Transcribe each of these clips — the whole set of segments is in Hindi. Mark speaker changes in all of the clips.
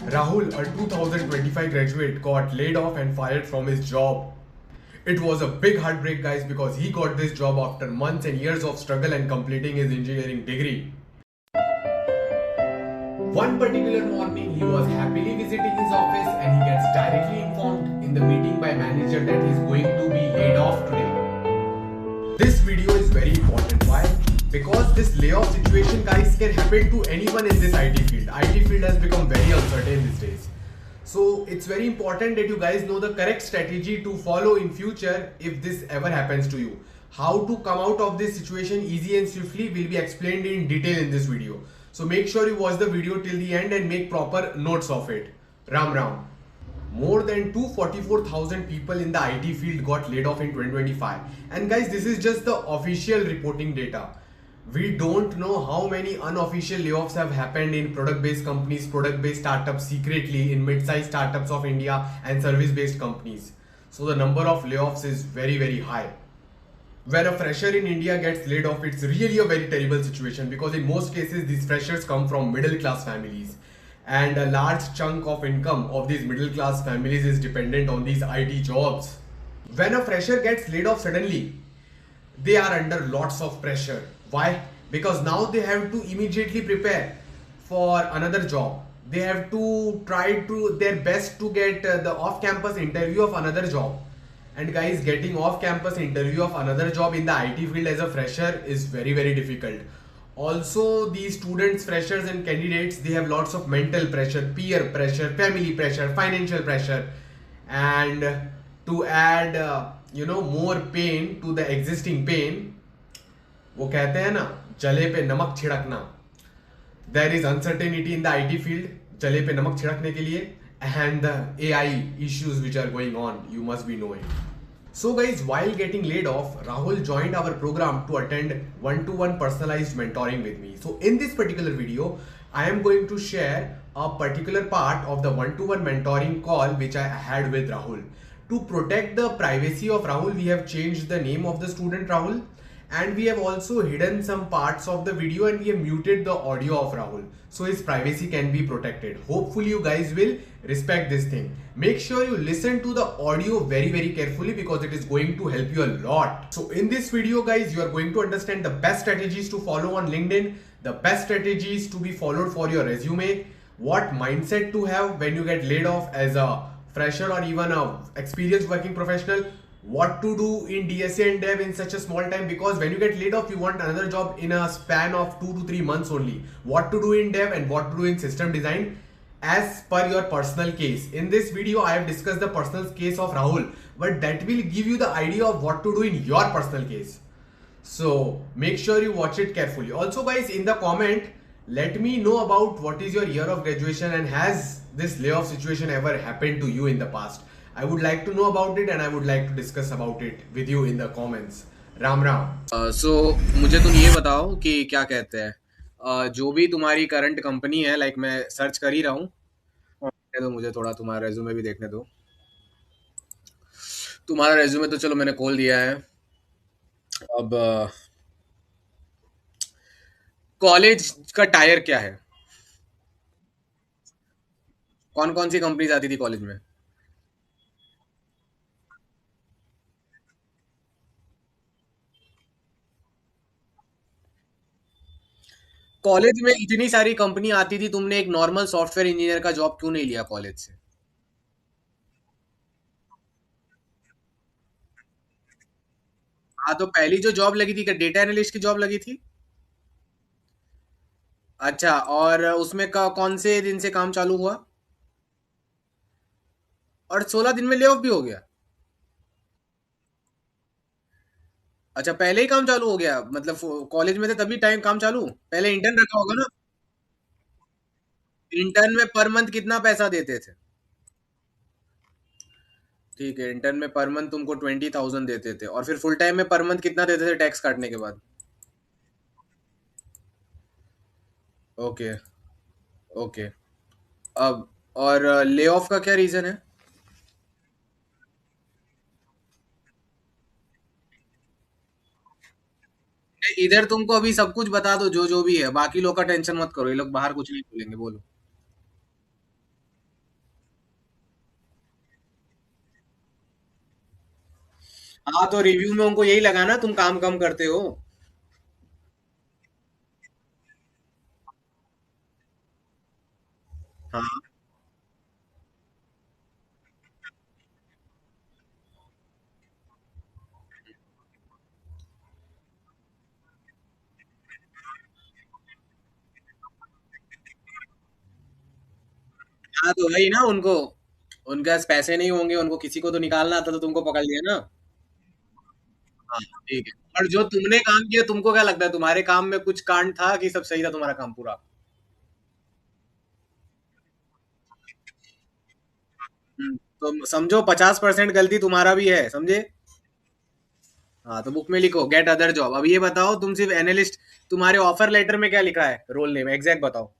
Speaker 1: Rahul, a 2025 graduate, got laid off and fired from his job. It was a big heartbreak, guys, because he got this job after months and years of struggle and completing his engineering degree. One particular morning, he was happily visiting his office and he gets directly informed in the meeting by manager that he's going to be laid off today. This video is very important. Why? Because this layoff situation, guys, can happen to anyone in this IT field. IT field has become very uncertain these days. So it's very important that you guys know the correct strategy to follow in future if this ever happens to you. How to come out of this situation easy and swiftly will be explained in detail in this video. So make sure you watch the video till the end and make proper notes of it. Ram Ram. More than 244,000 people in the IT field got laid off in 2025. And guys, this is just the official reporting data. We don't know how many unofficial layoffs have happened in product-based companies, product-based startups secretly, in mid-sized startups of India and service-based companies. So the number of layoffs is very, very high. When a fresher in India gets laid off, it's really a very terrible situation because in most cases these freshers come from middle class families and a large chunk of income of these middle class families is dependent on these IT jobs. When a fresher gets laid off suddenly, they are under lots of pressure. Why? Because now they have to immediately prepare for another job. They have to try to their best to get the off campus interview of another job. And guys, getting off campus interview of another job in the IT field as a fresher is very, very difficult. Also, these students, freshers and candidates, they have lots of mental pressure, peer pressure, family pressure, financial pressure, and to add more pain to the existing pain, वो कहते हैं ना, जले पे नमक छिड़कना. There is uncertainty in the IT field, जले पे नमक छिड़कने के लिए, and the AI issues which are going on, you must be knowing. So guys, while getting laid off, Rahul joined our program to attend one-to-one personalized mentoring with me. So in this particular video, I am going to share a particular part of the one-to-one mentoring call which I had with Rahul. To protect the privacy of Rahul, we have changed the name of the student Rahul, and we have also hidden some parts of the video and we have muted the audio of Rahul so his privacy can be protected. Hopefully you guys will respect this thing. Make sure you listen to the audio very, very carefully because it is going to help you a lot. So in this video, guys, you are going to understand the best strategies to follow on LinkedIn, the best strategies to be followed for your resume, what mindset to have when you get laid off as a fresher or even a experienced working professional, what to do in DSA and Dev in such a small time, because when you get laid off you want another job in a span of 2 to 3 months only, what to do in Dev and what to do in system design as per your personal case. In this video I have discussed the personal case of Rahul, but that will give you the idea of what to do in your personal case. So make sure you watch it carefully. Also guys, in the comment, let me know about what is your year of graduation and has this layoff situation ever happened to you in the past. I would like to know about it and I would like to discuss about it with you in the comments. Ram Ram.
Speaker 2: सो मुझे तुम ये बताओ कि क्या कहते हैं, जो भी तुम्हारी करंट कंपनी है, लाइक मैं सर्च कर ही रहा हूँ, तो मुझे थोड़ा तुम्हारा रेज्यूमे भी देखने दो. तुम्हारा रेज्यूमे तो चलो मैंने खोल दिया है. अब कॉलेज का टायर क्या है? कौन कौन सी कंपनीज आती थी कॉलेज में? कॉलेज में इतनी सारी कंपनी आती थी, तुमने एक नॉर्मल सॉफ्टवेयर इंजीनियर का जॉब क्यों नहीं लिया कॉलेज से? हाँ, तो पहली जो जॉब लगी थी, क्या डेटा एनालिस्ट की जॉब लगी थी? अच्छा, और उसमें कौन से दिन से काम चालू हुआ? और 16 दिन में ले ऑफ भी हो गया? अच्छा, पहले ही काम चालू हो गया, मतलब कॉलेज में थे तभी टाइम काम चालू? पहले इंटर्न रखा होगा ना? इंटर्न में पर मंथ कितना पैसा देते थे? ठीक है, इंटर्न में पर मंथ तुमको 20,000 देते थे, और फिर फुल टाइम में पर मंथ कितना देते थे टैक्स काटने के बाद? ओके. ओके. अब और ले ऑफ का क्या रीजन है? इधर तुमको अभी सब कुछ बता दो, जो जो भी है, बाकी लोग का टेंशन मत करो, ये लोग बाहर कुछ नहीं बोलेंगे, बोलो. हाँ तो रिव्यू में उनको यही लगा ना तुम काम कम करते हो। हाँ। हाँ तो वही ना, उनको उनके पास पैसे नहीं होंगे, उनको किसी को तो निकालना था, तो तुमको पकड़ लिया ना। हाँ ठीक है। और जो तुमने काम किया, तुमको क्या लगता है तुम्हारे काम में कुछ कांड था कि सब सही था तुम्हारा काम पूरा? तो समझो 50% गलती तुम्हारा भी है, समझे? हाँ तो बुक में लिखो गेट अदर जॉब। अब ये बताओ, तुम सिर्फ एनालिस्ट, तुम्हारे ऑफर लेटर में क्या लिखा है, रोल नेम एग्जैक्ट बताओ।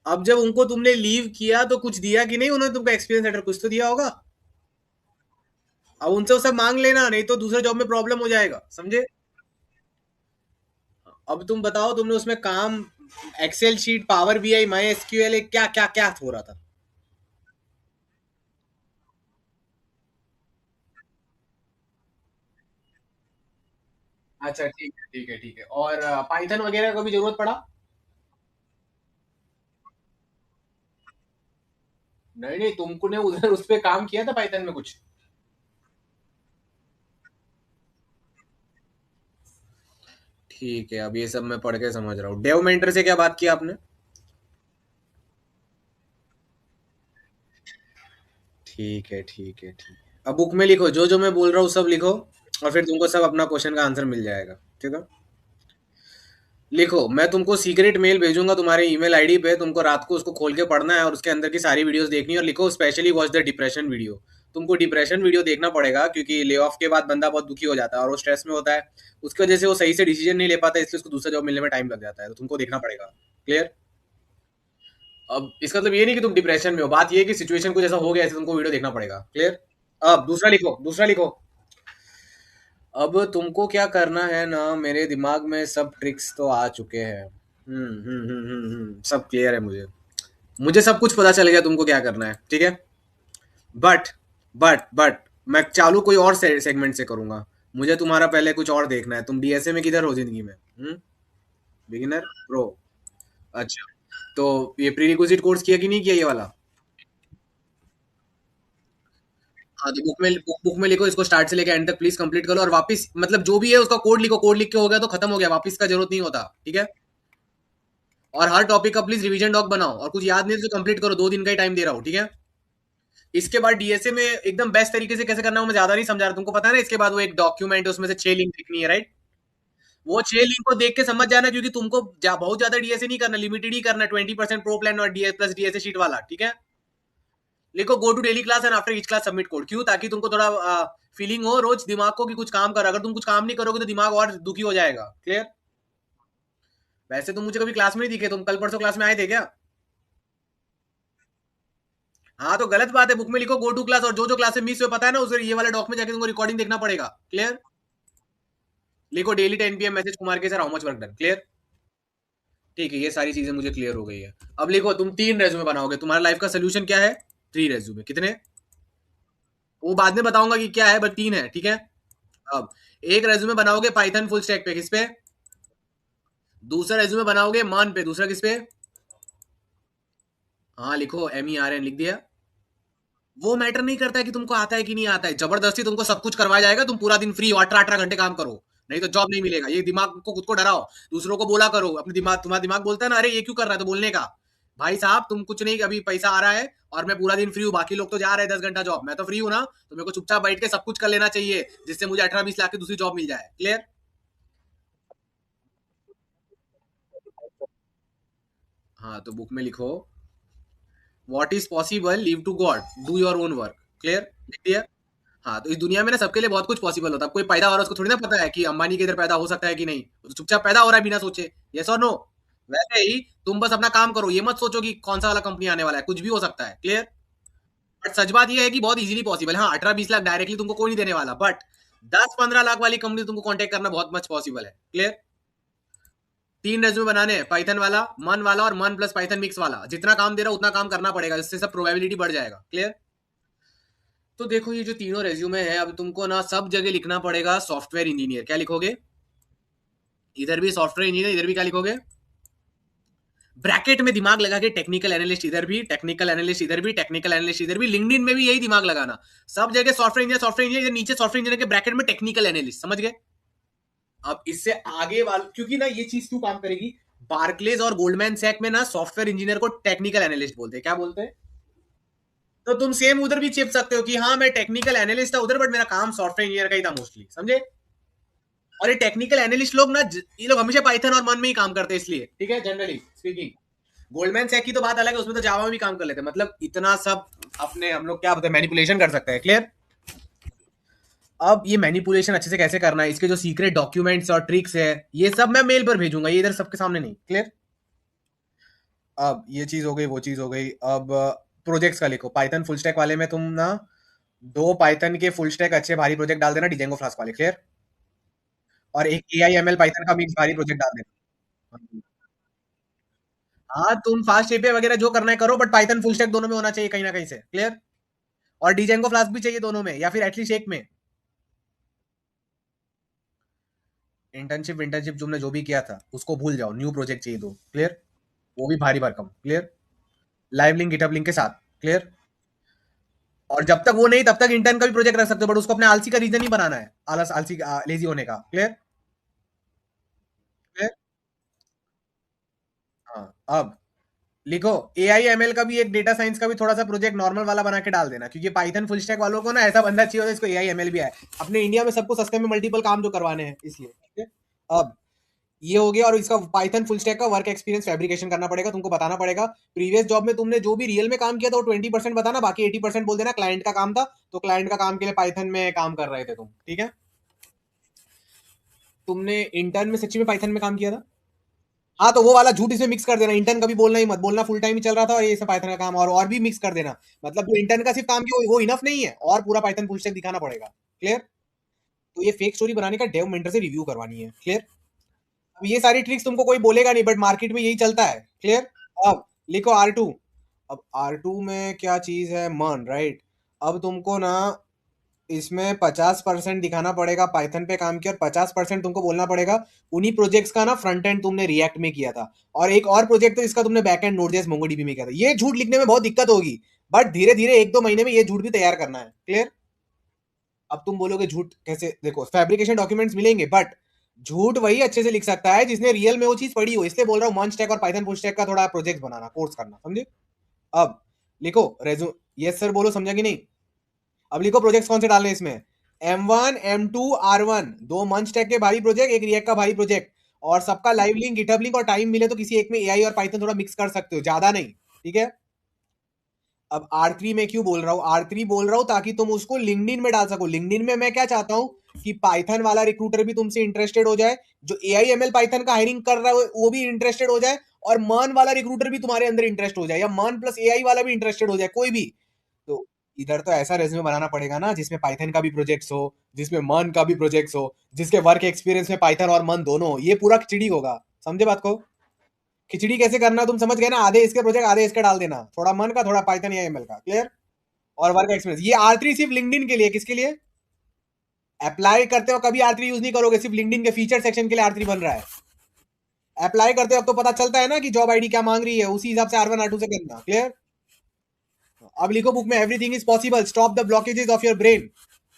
Speaker 2: अब जब उनको तुमने लीव किया तो कुछ दिया कि नहीं उन्होंने तुमको? एक्सपीरियंस लेटर कुछ तो दिया होगा। अब उनसे वो सब मांग लेना, नहीं तो दूसरे जॉब में प्रॉब्लम हो जाएगा, समझे? अब तुम बताओ, तुमने उसमें काम, Excel sheet, power BI, MySQL, क्या क्या क्या हो रहा था? अच्छा ठीक है ठीक है ठीक है। और पाइथन वगैरह को भी जरूरत पड़ा? नहीं नहीं, तुमको ने उधर उस पे काम किया था पाइथन में कुछ? ठीक है, अब ये सब मैं पढ़ के समझ रहा हूँ। डेव मेंटर से क्या बात की आपने? ठीक है ठीक है ठीक है। अब बुक में लिखो, जो जो मैं बोल रहा हूँ सब लिखो, और फिर तुमको सब अपना क्वेश्चन का आंसर मिल जाएगा, ठीक है? लिखो, मैं तुमको सीक्रेट मेल भेजूंगा तुम्हारे ईमेल आईडी पे, तुमको रात को उसको खोल के पढ़ना है और उसके अंदर की सारी वीडियोस देखनी है। और लिखो specially watch the depression video. तुमको डिप्रेशन वीडियो देखना पड़ेगा, क्योंकि ले ऑफ के बाद बंदा बहुत दुखी हो जाता है और वो स्ट्रेस में होता है। उसकी वजह से वो सही से डिसीजन नहीं ले पाता, इसलिए उसको दूसरा जॉब मिलने में टाइम लग जाता है, तो तुमको देखना पड़ेगा। क्लियर? अब इसका मतलब ये नहीं कि तुम डिप्रेशन में हो, बात ये है कि सिचुएशन कुछ ऐसा हो गया है, तुमको वीडियो देखना पड़ेगा। क्लियर? अब दूसरा लिखो, दूसरा लिखो। अब तुमको क्या करना है ना, मेरे दिमाग में सब ट्रिक्स तो आ चुके हैं। सब क्लियर है मुझे। मुझे सब कुछ पता चल गया तुमको क्या करना है, ठीक है? बट बट मैं चालू कोई और सेगमेंट से करूंगा। मुझे तुम्हारा पहले कुछ और देखना है, तुम डीएसए में किधर हो जिंदगी में? Beginner, pro? अच्छा। तो ये प्री रिक्विजिट कोर्स किया कि नहीं किया, ये वाला? हाँ तो बुक में लिखो, इसको स्टार्ट से लेकर एंड तक प्लीज कंप्लीट करो, और वापस मतलब जो भी है उसका कोड लिखो। कोड लिख के हो गया तो खत्म हो गया, वापस का जरूरत नहीं होता, ठीक है? और हर टॉपिक का प्लीज रिवीजन डॉक बनाओ, और कुछ याद नहीं है तो कंप्लीट करो, 2 दिन का ही टाइम दे रहा हूँ, ठीक है? इसके बाद डीएसए में एकदम बेस्ट तरीके से कैसे करना है, वो मैं ज्यादा नहीं समझा रहा, तुमको पता है ना। इसके बाद वो एक डॉक्यूमेंट है, उसमें से 6 लिंक लिखनी है, राइट? वो 6 लिंक को देख के समझ जाना, क्योंकि तुमको बहुत ज्यादा डीएसए नहीं करना, लिमिटेड ही करना, 20% प्रो प्लान और डीएस प्लस डीएसए शीट वाला, ठीक है? लिखो go to daily class and after each class submit code. क्यों? ताकि तुमको थोड़ा फीलिंग हो रोज दिमाग को कि कुछ काम कर। अगर तुम कुछ काम नहीं करोगे तो दिमाग और दुखी हो जाएगा। क्लियर? वैसे तुम मुझे कभी क्लास में नहीं दिखे, तुम कल परसों क्लास में आए थे क्या? हाँ तो गलत बात है, बुक में लिखो गो टू क्लास, और जो जो क्लास मिस हुए पता है ना, उस ये वाले डॉक में जाके तुमको रिकॉर्डिंग देखना पड़ेगा। क्लियर? लिखो डेली 10 PM मैसेज कुमार के sir how much work done. Clear? ठीक है, ये सारी चीजें मुझे क्लियर हो गई है। अब लिखो, तुम 3 रेज्यूमे बनाओगे, तुम्हारा लाइफ का सोल्यूशन क्या है? 3 रेज्यूमे कितने? वो बाद में बताऊंगा कि क्या है, बट 3 है, ठीक है? अब एक रेज्यूमे बनाओगे पाइथन फुल स्टैक पे, किस पे? दूसरा रेज्यूमे बनाओगे मान पे, दूसरा किस पे? हाँ लिखो MERN, लिख दिया। वो मैटर नहीं करता है कि तुमको आता है कि नहीं आता है, जबरदस्ती तुमको सब कुछ करवाया जाएगा, तुम पूरा दिन फ्री हो, 18 18 घंटे काम करो, नहीं तो जॉब नहीं मिलेगा। ये दिमाग को खुद को डराओ, दूसरों को बोला करो। अपने दिमाग, तुम्हारा दिमाग बोलता है ना, अरे ये क्यों कर रहा है, तो बोलने का, भाई साहब तुम कुछ नहीं, अभी पैसा आ रहा है और मैं पूरा दिन फ्री हूँ, बाकी लोग तो जा रहे हैं 10 घंटा जॉब, मैं तो फ्री हूँ ना, तो मेरे को चुपचाप बैठ के सब कुछ कर लेना चाहिए, जिससे मुझे 18 20 लाख की दूसरी जॉब मिल जाए। क्लियर? हाँ तो बुक में लिखो, what is possible leave to God, do your own work. Clear? लिख दिया। हाँ तो इस दुनिया में ना सबके लिए बहुत कुछ पॉसिबल होता है। अब कोई पैदा हो रहा है, उसको थोड़ी ना पता है कि अंबानी के इधर पैदा हो सकता है कि नहीं, वो तो चुपचाप पैदा हो रहा है बिना सोचे। यस और नो? वैसे ही तुम बस अपना काम करो, ये मत सोचो कि कौन सा वाला कंपनी आने वाला है, कुछ भी हो सकता है। क्लियर? बट सच बात ये है कि बहुत इजीली पॉसिबल है। हाँ 18 20 लाख डायरेक्टली तुमको कोई नहीं देने वाला, बट 10 15 लाख वाली कंपनी तुमको कॉन्टेक्ट करना बहुत मच पॉसिबल है। क्लियर? 3 रेज्यूमे बनाने हैं, पाइथन वाला, मन वाला और मन प्लस पाइथन मिक्स वाला। जितना काम दे रहा है उतना काम करना पड़ेगा, इससे सब प्रोबेबिलिटी बढ़ जाएगा। क्लियर? तो देखो ये जो तीनों रेज्यूमे है, अब तुमको ना सब जगह लिखना पड़ेगा सॉफ्टवेयर इंजीनियर। क्या लिखोगे? इधर भी सॉफ्टवेयर इंजीनियर, इधर भी क्या लिखोगे? ब्रैकेट में दिमाग लगा के टेक्निकल एनालिस्ट इधर भी, टेक्निकल एनालिस्ट इधर भी, टेक्निकल एनालिस्ट इधर भी। लिंक्डइन में भी यही दिमाग लगाना, सब जगह सॉफ्टवेयर इंजीनियर, सॉफ्टवेयर इंजीनियर, नीचे सॉफ्टवेयर इंजीनियर के ब्रैकेट में टेक्निकल एनालिस्ट। समझ गए? अब इससे आगे वाल, क्योंकि ना ये चीज क्यों काम करेगी, बार्कलेज और गोल्डमैन सैक में ना सॉफ्टवेयर इंजीनियर को टेक्निकल एनालिस्ट बोलते हैं। क्या बोलते हैं? तो तुम सेम उधर भी चिप सकते हो कि हाँ मैं टेक्निकल एनालिस्ट था उधर, बट मेरा काम सॉफ्टवेयर इंजीनियर का ही था मोस्टली। समझे? और ये टेक्निकल एनालिस्ट लोग ना ये लोग हमेशा पाइथन और मन में ही काम करते हैं, इसलिए। ठीक है, जनरली स्पीकिंग। गोल्डमैन सैक की तो बात अलग है, उसमें तो जावा में भी काम कर लेते हैं। मतलब इतना सब अपने हम लोग क्या बोलते हैं, मैनिपुलेशन कर सकते हैं। क्लियर? अब ये मैनिपुलेशन अच्छे से कैसे करना है, इसके जो सीक्रेट डॉक्यूमेंट्स और ट्रिक्स है, ये सब मैं मेल पर भेजूंगा, ये इधर सबके सामने नहीं। क्लियर? अब ये चीज हो गई, वो चीज हो गई। अब प्रोजेक्ट्स का लिखो। पाइथन फुल स्टैक वाले में तुम ना 2 पाइथन के फुल स्टैक अच्छे भारी प्रोजेक्ट डाल देना, डिजेंगो फ्लास्क वाले। क्लियर? और एक AIML पाइथन का मिक्स भारी प्रोजेक्ट डाल देना। हाँ, तुम फास्ट एपीआई वगैरह जो करना है करो, बट पाइथन फुल स्टैक दोनों में होना चाहिए कहीं ना कहीं से। क्लियर? और डिजेंगो फ्लास्क भी चाहिए दोनों में, या फिर एटलीस्ट एक में। इंटर्नशिप इंटर्नशिप तुमने जो भी किया था उसको भूल जाओ, न्यू प्रोजेक्ट चाहिए दो। क्लियर? वो भी भारी भरकम। Clear? Live link, GitHub link के साथ। क्लियर? और जब तक वो नहीं तब तक इंटर्न का भी प्रोजेक्ट रख सकते हो, बट उसको अपने आलसी का रीजन ही बनाना है, आलस, आलसी, लेजी होने का। क्लियर? क्लियर? हाँ। अब लिखो AIML का भी, एक डेटा साइंस का भी थोड़ा सा प्रोजेक्ट नॉर्मल वाला बना के डाल देना, क्योंकि पाइथन फुल स्टैक वालों को ना ऐसा बंदा चाहिए होता है इसको AIML भी आए। अपने इंडिया में सबको सस्ते में मल्टीपल काम जो करवाने हैं, इसलिए। ठीक है? अब ये हो गया। और इसका पाइथन फुल स्टैक का वर्क एक्सपीरियंस फैब्रिकेशन करना पड़ेगा, तुमको बताना पड़ेगा प्रीवियस जॉब में तुमने जो भी रियल में काम किया था वो 20% बताना, बाकी 80% बोल देना क्लाइंट का काम था, तो क्लाइंट का काम के लिए पाइथन में काम कर रहे थे तुम। ठीक है? तुमने इंटर्न में सच्ची में पाइथन में काम किया था? हाँ, तो वो वाला झूठ इसमें मिक्स कर देना, इंटर्न कभी बोलना ही मत, बोलना फुल टाइम ही चल रहा था और ये सब पाइथन का काम, और भी मिक्स कर देना। मतलब जो इंटर्न का सिर्फ काम किया वो इनफ नहीं है, और पूरा पाइथन फुल स्टैक दिखाना पड़ेगा। क्लियर? तो ये फेक स्टोरी बनाने का डेव मेंटर से रिव्यू करवानी है। क्लियर? अब ये सारी ट्रिक्स तुमको कोई बोलेगा नहीं, बट मार्केट में यही चलता है। क्लियर? अब लिखो R2। अब R2 में क्या चीज है, मन, राइट? अब तुमको ना इसमें 50% दिखाना पड़ेगा पाइथन पे काम किया, और 50% तुमको बोलना पड़ेगा उन्हीं प्रोजेक्ट्स का ना फ्रंट एंड तुमने रिएक्ट में किया था, और एक और प्रोजेक्ट तो इसका तुमने बैक एंड नोड.js मोंगोडीबी में किया था। ये झूठ लिखने में बहुत दिक्कत होगी, बट धीरे धीरे 1-2 महीने में ये झूठ भी तैयार करना है। क्लियर? अब तुम बोलोगे झूठ कैसे, देखो फैब्रिकेशन डॉक्यूमेंट्स मिलेंगे, बट झूठ वही अच्छे से लिख सकता है जिसने रियल में वो चीज पढ़ी हो, इसलिए बोल रहा हूँ मन स्टैक और पाइथन फुल स्टैक का थोड़ा प्रोजेक्ट बनाना, कोर्स करना। समझे? अब लिखो रेज्यूम। यस सर बोलो, समझा कि नहीं? अब लिखो प्रोजेक्ट्स कौन से डालने हैं इसमें। M1 M2 R1, 2 मंच टैग के भारी प्रोजेक्ट, एक रिएक्ट का भारी प्रोजेक्ट, और सबका लाइव लिंक, गिटहब लिंक, और टाइम मिले तो किसी एक में AI और पाइथन थोड़ा मिक्स कर सकते हो, ज्यादा नहीं। ठीक है? अब R3 में क्यों बोल रहा हूँ, R3 बोल रहा हूँ ताकि तुम उसको लिंक्डइन में डाल सको। लिंक्डइन में मैं क्या चाहता हूँ कि पाइथन वाला रिक्रूटर भी तुमसे इंटरेस्टेड हो जाए, जो AIML पाइथन का हायरिंग कर रहा है वो भी इंटरेस्टेड हो जाए, और मन वाला रिक्रूटर भी तुम्हारे अंदर इंटरेस्ट हो जाए, या मन प्लस AI वाला भी इंटरेस्टेड हो जाए, कोई भी। तो इधर तो ऐसा रेज्यूमे बनाना पड़ेगा ना जिसमें पाइथन का भी प्रोजेक्ट्स हो, जिसमें मन का भी प्रोजेक्ट्स हो, जिसके वर्क एक्सपीरियंस में पाइथन और मन दोनों हो। ये पूरा खिचड़ी होगा। समझे बात को? खिचड़ी कैसे करना तुम समझ गए ना, आधे इसके प्रोजेक्ट आधे इसके डाल देना, थोड़ा मन का थोड़ा पाइथन या ML का। क्लियर? और वर्क एक्सपीरियंस। ये R3 सिर्फ लिंक्डइन के लिए, किसके लिए? अप्लाई करते हो कभी R3 यूज नहीं करोगे, सिर्फ लिंक्डइन के फीचर सेक्शन के लिए R3 बन रहा है। अप्लाई करते हो अब तो पता चलता है ना कि जॉब आईडी क्या मांग रही है, उसी हिसाब से R1 R2 से करना। क्लियर? अब लिखो बुक में, everything is possible, stop the blockages of your brain.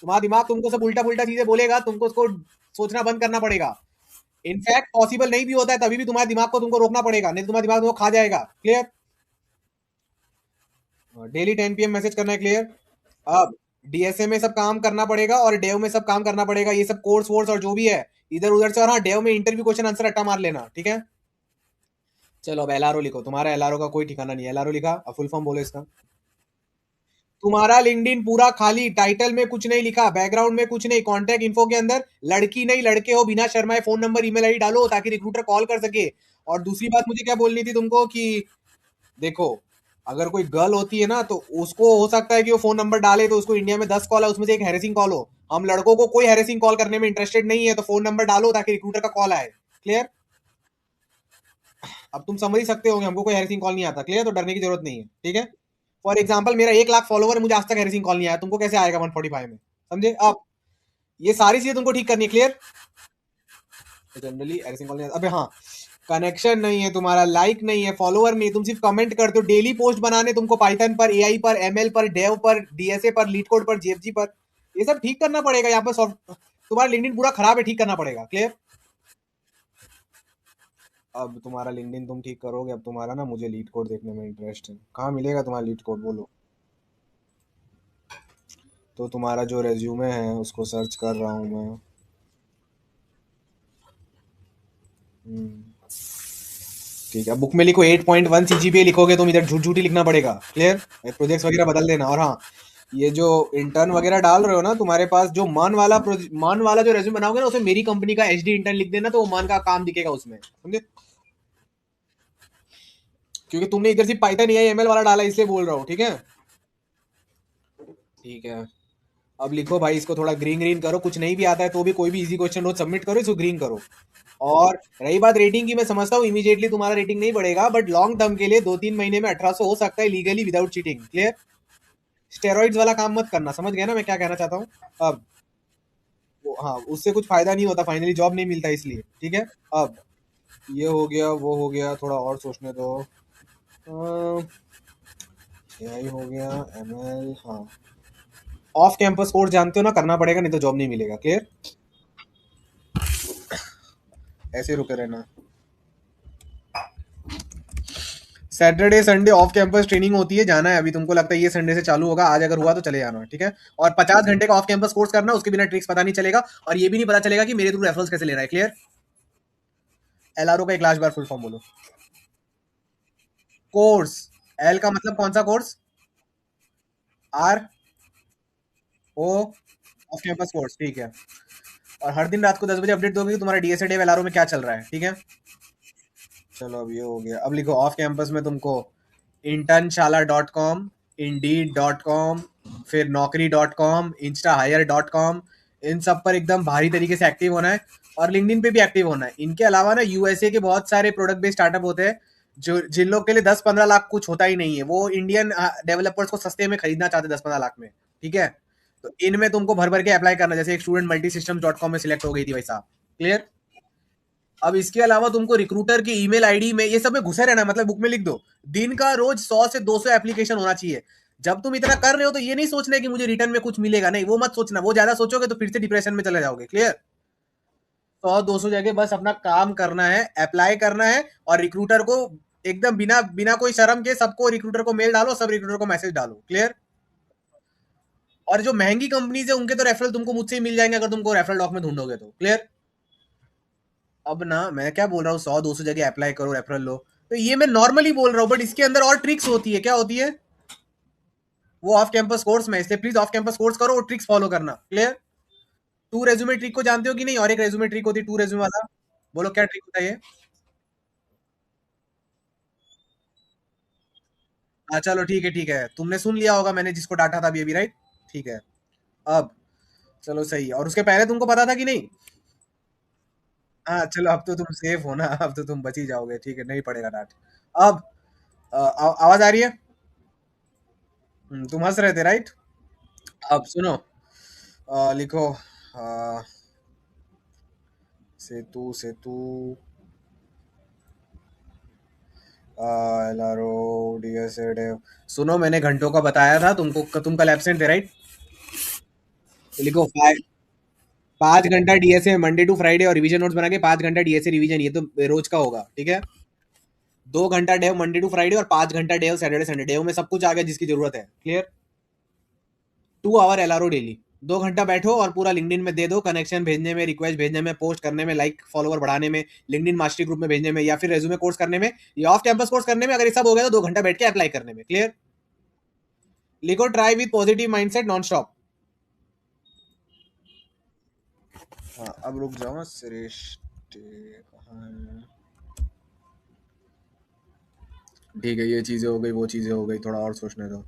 Speaker 2: तुम्हारा दिमाग तुमको सब उल्टा पुल्टा चीजें बोलेगा, तुमको उसको सोचना बंद करना पड़ेगा। इनफैक्ट पॉसिबल नहीं भी होता है तभी भी तुम्हारे दिमाग को तुमको रोकना पड़ेगा, नहीं तो तुम्हारा दिमाग तुमको खा जाएगा। क्लियर? डेली 10 PM मैसेज करना है। क्लियर? अब DSA में सब काम करना पड़ेगा, और डेव में सब काम करना पड़ेगा, ये सब कोर्स वोर्स और जो भी है इधर उधर से। और हाँ, डेव में इंटरव्यू क्वेश्चन आंसर अट्टा मार लेना। ठीक है? चलो अब LRO लिखो। तुम्हारा LRO का कोई ठिकाना नहीं है। LRO लिखा, अब फुल फॉर्म बोलो इसका। तुम्हारा लिंक्डइन पूरा खाली, टाइटल में कुछ नहीं लिखा, बैकग्राउंड में कुछ नहीं, कांटेक्ट इन्फो के अंदर लड़की नहीं लड़के हो बिना शर्माए फोन नंबर ईमेल आईडी डालो ताकि रिक्रूटर कॉल कर सके। और दूसरी बात मुझे क्या बोलनी थी तुमको कि देखो, अगर कोई गर्ल होती है ना तो उसको हो सकता है कि वो फोन नंबर डाले तो उसको इंडिया में 10 कॉल है, उसमें से एक हैरेसिंग कॉल हो। हम लड़कों को कोई हैरेसिंग कॉल करने में इंटरेस्टेड नहीं है, तो फोन नंबर डालो ताकि रिक्रूटर का कॉल आए। क्लियर? अब तुम समझ ही सकते हो हमको कोई हैरेसिंग कॉल नहीं आता। क्लियर? तो डरने की जरूरत नहीं है। ठीक है? फॉर एग्जाम्पल मेरा 1 लाख फॉलोवर, मुझे आज तक हैरेसिंग कॉल नहीं आया, तुमको कैसे आएगा 145 में? समझे? अब ये सारी चीजें तुमको ठीक करनी है। क्लियर? जनरली हैरेसिंग कॉल नहीं आता। अबे हाँ, कनेक्शन नहीं है तुम्हारा, लाइक नहीं है, फॉलोवर नहीं है, तुम सिर्फ कमेंट करते हो। डेली पोस्ट बनाने तुमको पाइथन पर, एआई पर, एमएल पर, डेव पर, डीएसए पर, लीड कोड पर, जीएफजी पर, ये सब ठीक करना पड़ेगा। यहाँ पर तुम्हारा लिंक्डइन पूरा खराब है, ठीक करना पड़ेगा। क्लियर? अब तुम्हारा लिंक्डइन तुम ठीक करोगे, अब तुम्हारा ना मुझे लीड कोड देखने में इंटरेस्ट है। कहाँ मिलेगा तुम्हारा लीड कोड, बोलो? तो तुम्हारा जो रेज्यूमे है उसको सर्च कर रहा हूँ मैं। ठीक है, बुक में लिखो 8.1 सीजीपीए लिखोगे, तुम इधर झूठ झूठी लिखना पड़ेगा। क्लियर? प्रोजेक्ट्स वगैरह बदल देना। और हाँ, ये जो इंटर्न वगैरह डाल रहे हो ना, तुम्हारे पास जो मन वाला जो रेज्यूमे बनाओगे ना, उसमें मेरी कंपनी का एचडी इंटर्न लिख देना, तो वो मन का काम दिखेगा उसमें। समझे? क्योंकि तुमने इधर से पाइथन एआई एमएल वाला डाला, इसलिए बोल रहा हूँ। ठीक है? ठीक है, अब लिखो भाई, इसको थोड़ा ग्रीन ग्रीन करो। कुछ नहीं भी आता है तो भी कोई भी इजी क्वेश्चन रोज सबमिट करो, इसको ग्रीन करो। और रही बात रेटिंग की, मैं समझता हूँ इमीडिएटली तुम्हारा रेटिंग नहीं बढ़ेगा, बट लॉन्ग टर्म के लिए 2-3 महीने में 1800 हो सकता है legally without cheating. Clear? Steroids वाला काम मत करना। समझ गया ना मैं क्या कहना चाहता हूँ? अब हाँ, उससे कुछ फायदा नहीं होता, फाइनली जॉब नहीं मिलता इसलिए। ठीक है? अब ये हो गया, वो हो गया, थोड़ा और सोचने दो। एआई हो गया, एमएल, हाँ। ऑफ कैंपस कोर्स जानते हो ना, करना पड़ेगा, नहीं तो जॉब नहीं मिलेगा। क्लियर? ऐसे रुके रहना। Saturday Sunday off campus training होती है, जाना है। अभी तुमको लगता है ये संडे से चालू होगा, आज अगर हुआ तो चले जाना। ठीक है? और 50 घंटे का ऑफ कैंपस कोर्स करना, उसके बिना ट्रिक्स पता नहीं चलेगा, और ये भी नहीं पता चलेगा कि मेरे थ्रू रेफरल्स कैसे ले रहा है। क्लियर? एलआरओ का एक लास्ट बार फुल फॉर्म बोलो। कोर्स। एल का मतलब कौन सा course? R O off campus course. ठीक है? और हर दिन रात को 10 बजे अपडेट दोगे कि तुम्हारा डीएसए डेव एलआरओ में क्या चल रहा है। ठीक है? चलो, अब ये हो गया। अब लिखो ऑफ कैंपस में तुमको internShala.com, Indeed.com, फिर Naukri.com, InstaHire.com, इन सब पर एकदम भारी तरीके से एक्टिव होना है, और लिंक्डइन पे भी एक्टिव होना है। इनके अलावा ना यूएसए के बहुत सारे प्रोडक्ट बेस्ड स्टार्टअप होते हैं, जो जिन लोग के लिए 10-15 लाख कुछ होता ही नहीं है, वो इंडियन डेवलपर्स को सस्ते में खरीदना चाहते हैं 10-15 लाख में। ठीक है? तो इनमें तुमको भर भर के अप्लाई करना, जैसे एक स्टूडेंट multisystems.com में सिलेक्ट हो गई थी भाई साहब। क्लियर? अब इसके अलावा तुमको रिक्रूटर की ईमेल आईडी में ये सब में घुसे रहना, मतलब बुक में लिख दो, दिन का रोज 100 से 200 एप्लीकेशन होना चाहिए। जब तुम इतना कर रहे हो तो ये नहीं सोचना है कि मुझे रिटर्न में कुछ मिलेगा, नहीं, वो मत सोचना। वो ज्यादा सोचोगे तो फिर से डिप्रेशन में चले जाओगे। क्लियर? 100-200 जगह बस अपना काम करना है, अप्लाई करना है, और रिक्रूटर को एकदम बिना बिना कोई शर्म के सबको रिक्रूटर को मेल डालो, सब रिक्रूटर को मैसेज डालो। क्लियर? और जो महंगी कंपनीज है उनके तो रेफरल तुमको मुझसे ही मिल जाएंगे, अगर तुमको रेफरल डॉक में ढूंढोगे तो। क्लियर? अब ना मैं क्या बोल रहा हूँ, 100-200 जगह अप्लाई करो, रेफरल लो, तो ये मैं नॉर्मली बोल रहा हूँ, बट इसके अंदर और ट्रिक्स होती है। क्या होती है? वो ऑफ कैंपस कोर्स में, इसलिए प्लीज ऑफ कैंपस कोर्स करो और ट्रिक्स फॉलो करना। क्लियर? टू रेज्यूमे ट्रिक को जानते हो कि नहीं? और एक रेज्यूमे ट्रिक होती है टू रेज्यूमे वाला, बोलो क्या ट्रिक होता है ये? हाँ चलो, ठीक है, ठीक है, तुमने सुन लिया होगा मैंने जिसको डांटा था अभी अभी, राइट? ठीक है। अब चलो सही है, और उसके पहले तुमको पता था कि नहीं? हाँ चलो, अब तो तुम सेफ हो ना, अब तो तुम बच ही जाओगे। ठीक है, नहीं पड़ेगा डांट। अब आवाज आ रही है? तुम हंस रहे थे, राइट? अब सुनो, लिखो, अ, सेतु सेतु एलआरओ डीएसए। सुनो, मैंने घंटों का बताया था तुमको, तुम कल एब्सेंट थे, राइट? तो लिखो 5 घंटा डीएसए मंडे टू फ्राइडे, और रिवीजन नोट्स बना के 5 घंटा डीएसए रिवीजन, ये तो रोज का होगा। ठीक है? 2 घंटा डेव मंडे टू फ्राइडे, और 5 घंटा डेव सैटरडे संडे। डेव में सब कुछ आ गया जिसकी जरूरत है। क्लियर? 2 our LRO daily. 2 घंटा बैठो और पूरा लिंक्डइन में दे दो, कनेक्शन भेजने में, रिक्वेस्ट भेजने में, पोस्ट करने में, लाइक फॉलोवर बढ़ाने में, लिंक्डइन मास्टरी ग्रुप में भेजने में, या फिर रेज्यूमे कोर्स करने में, या ऑफ कैंपस कोर्स करने में। अगर ये सब हो गया तो 2 घंटा बैठ के अप्लाई करने में। क्लियर? लिखो try with positive mindset non stop. हाँ, अब रुक जाओ, श्रेष्ठ कहाँ है? ठीक है, ये चीजें हो गई, वो चीजें हो गई, थोड़ा और सोचने दो।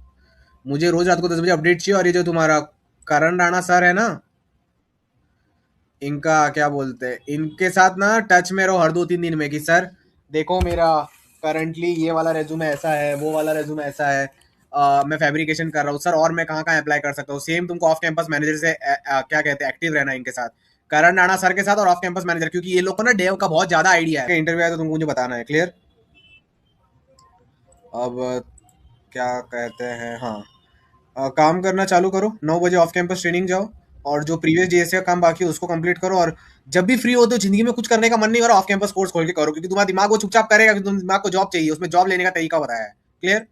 Speaker 2: मुझे रोज रात को 10 बजे अपडेट चाहिए, और ये जो तुम्हारा करण राणा सर है ना, इनका क्या बोलते हैं, इनके साथ ना टच में रहो हर 2-3 दिन में, कि सर देखो मेरा करंटली ये वाला रेज्यूमे ऐसा है, वो वाला रेज्यूमे ऐसा है, मैं फैब्रिकेशन कर रहा हूँ सर, और मैं कहाँ कहाँ अप्लाई कर सकता हूँ। सेम तुमको ऑफ कैंपस मैनेजर से क्या कहते हैं, एक्टिव रहना इनके साथ, करण राणा सर के साथ और ऑफ कैंपस मैनेजर, क्योंकि ये लोग को ना डेव का बहुत ज्यादा आइडिया है। इंटरव्यू आया तो तुमको मुझे बताना है, क्लियर। अब क्या कहते हैं, हाँ, काम करना चालू करो, 9 बजे ऑफ कैंपस ट्रेनिंग जाओ, और जो प्रीवियस डीएसए का काम बाकी है उसको कंप्लीट करो, और जब भी फ्री होते हो, जिंदगी में कुछ करने का मन नहीं हो रहा, ऑफ कैंपस कोर्स खोल के करो, क्योंकि तुम्हारा दिमाग वो चुपचाप करेगा, क्योंकि तुम दिमाग को जॉब चाहिए, उसमें जॉब लेने का तरीका बताया है, क्लियर।